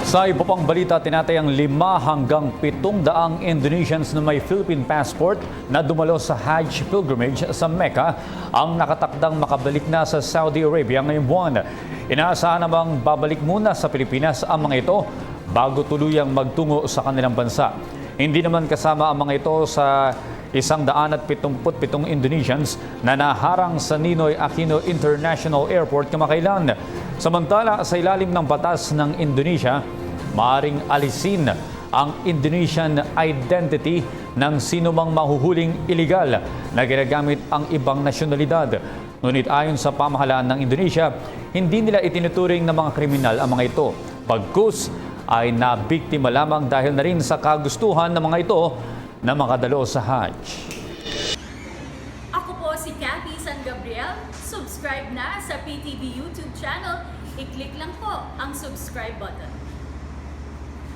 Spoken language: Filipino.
Sa iba pang balita, tinatayang 5 hanggang 700 Indonesians na may Philippine passport na dumalo sa Hajj pilgrimage sa Mecca ang nakatakdang makabalik na sa Saudi Arabia ngayong buwan. Inaasahan namang babalik muna sa Pilipinas ang mga ito bago tuluyang magtungo sa kanilang bansa. Hindi naman kasama ang mga ito sa 177 Indonesians na naharang sa Ninoy Aquino International Airport kamakailan. Samantala, sa ilalim ng batas ng Indonesia, maaaring alisin ang Indonesian identity ng sinumang mahuhuling iligal na ginagamit ang ibang nasyonalidad. Ngunit ayon sa pamahalaan ng Indonesia, hindi nila itinuturing na mga kriminal ang mga ito. Bagkus ay nabiktima lamang dahil na rin sa kagustuhan ng mga ito na makadalo sa Hajj. Ako po si Cathy San Gabriel. Subscribe na sa PTV YouTube channel. I-click lang po ang subscribe button.